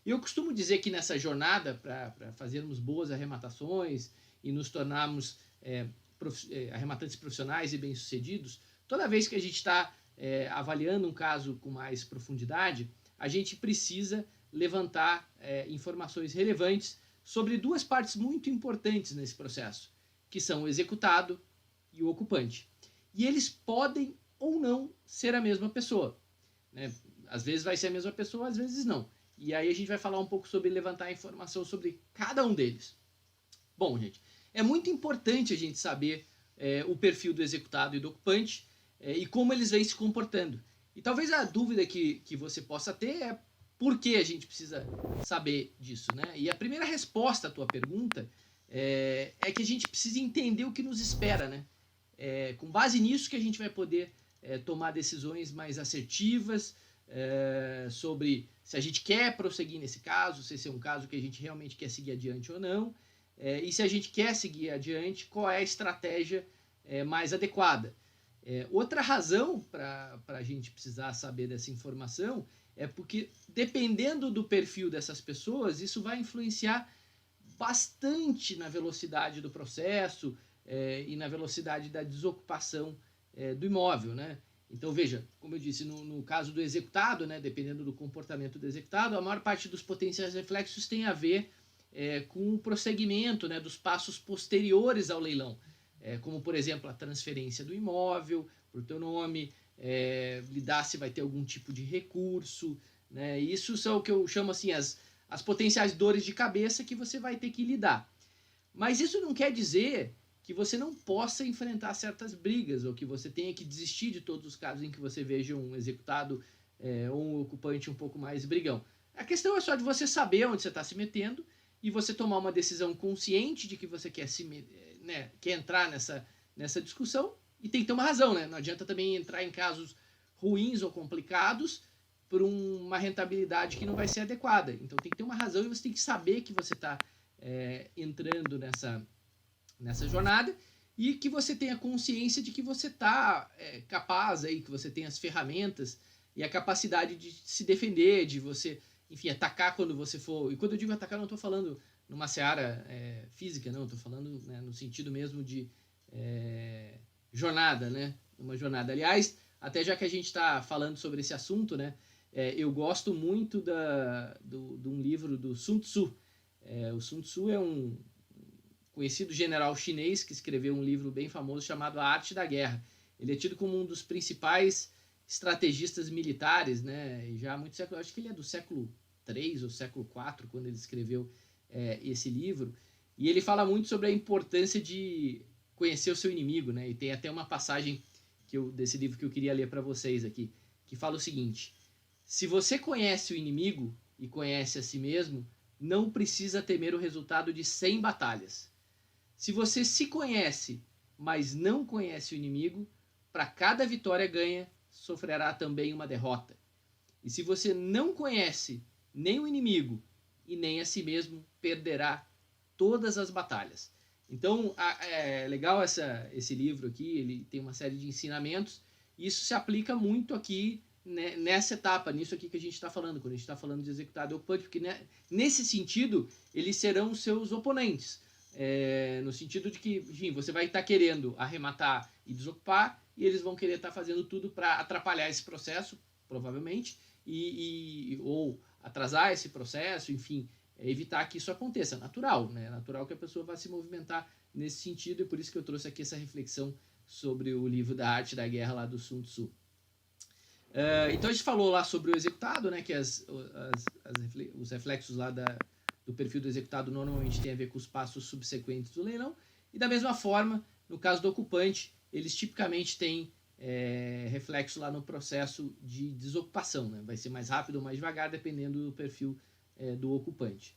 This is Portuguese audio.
E eu costumo dizer que nessa jornada, para fazermos boas arrematações e nos tornarmos arrematantes profissionais e bem-sucedidos, toda vez que a gente está avaliando um caso com mais profundidade, a gente precisa levantar informações relevantes sobre duas partes muito importantes nesse processo, que são o executado e o ocupante. E eles podem ou não ser a mesma pessoa, né? Às vezes vai ser a mesma pessoa, às vezes não. E aí a gente vai falar um pouco sobre levantar informação sobre cada um deles. Bom, gente, é muito importante a gente saber o perfil do executado e do ocupante e como eles vêm se comportando. E talvez a dúvida que você possa ter é por que a gente precisa saber disso, né? E a primeira resposta à tua pergunta é que a gente precisa entender o que nos espera, né? Com base nisso que a gente vai poder tomar decisões mais assertivas sobre se a gente quer prosseguir nesse caso, se esse é um caso que a gente realmente quer seguir adiante ou não, e se a gente quer seguir adiante, qual é a estratégia mais adequada. Outra razão para a gente precisar saber dessa informação é porque, dependendo do perfil dessas pessoas, isso vai influenciar bastante na velocidade do processo e na velocidade da desocupação do imóvel, né? Então, veja, como eu disse, no caso do executado, né, dependendo do comportamento do executado, a maior parte dos potenciais reflexos tem a ver com o prosseguimento, né, dos passos posteriores ao leilão, como, por exemplo, a transferência do imóvel para o teu nome, lidar se vai ter algum tipo de recurso, né? Isso são o que eu chamo assim as potenciais dores de cabeça que você vai ter que lidar. Mas isso não quer dizer que você não possa enfrentar certas brigas ou que você tenha que desistir de todos os casos em que você veja um executado ou um ocupante um pouco mais brigão. A questão é só de você saber onde você está se metendo e você tomar uma decisão consciente de que você quer, quer entrar nessa discussão e tem que ter uma razão, né? Não adianta também entrar em casos ruins ou complicados por uma rentabilidade que não vai ser adequada. Então tem que ter uma razão e você tem que saber que você está entrando nessa jornada e que você tenha consciência de que você está capaz, aí, que você tem as ferramentas e a capacidade de se defender, de você, enfim, atacar quando você for. E quando eu digo atacar, não estou falando numa seara física, não, estou falando no sentido mesmo de jornada, né? Uma jornada. Aliás, até já que a gente está falando sobre esse assunto, né? Eu gosto muito de um livro do Sun Tzu. O Sun Tzu é um conhecido general chinês que escreveu um livro bem famoso chamado A Arte da Guerra. Ele é tido como um dos principais estrategistas militares, né? E já há muito século, acho que ele é do século III ou século IV, quando ele escreveu esse livro. E ele fala muito sobre a importância de conhecer o seu inimigo, né? E tem até uma passagem desse livro que eu queria ler para vocês aqui, que fala o seguinte: se você conhece o inimigo e conhece a si mesmo, não precisa temer o resultado de 100 batalhas. Se você se conhece, mas não conhece o inimigo, para cada vitória ganha, sofrerá também uma derrota. E se você não conhece nem o inimigo e nem a si mesmo, perderá todas as batalhas. Então, é legal esse livro aqui, ele tem uma série de ensinamentos, e isso se aplica muito aqui nessa etapa, nisso aqui que a gente está falando, quando a gente está falando de executado e ocupante, porque nesse sentido, eles serão seus oponentes. No sentido de que, enfim, você vai estar querendo arrematar e desocupar, e eles vão querer estar fazendo tudo para atrapalhar esse processo, provavelmente, ou atrasar esse processo, enfim, evitar que isso aconteça. Natural, né? É natural que a pessoa vá se movimentar nesse sentido, e por isso que eu trouxe aqui essa reflexão sobre o livro da Arte da Guerra lá do Sun Tzu. Então a gente falou lá sobre o executado, né, que os reflexos lá do perfil do executado normalmente tem a ver com os passos subsequentes do leilão, e da mesma forma, no caso do ocupante, eles tipicamente têm reflexo lá no processo de desocupação, né? Vai ser mais rápido ou mais devagar, dependendo do perfil do ocupante.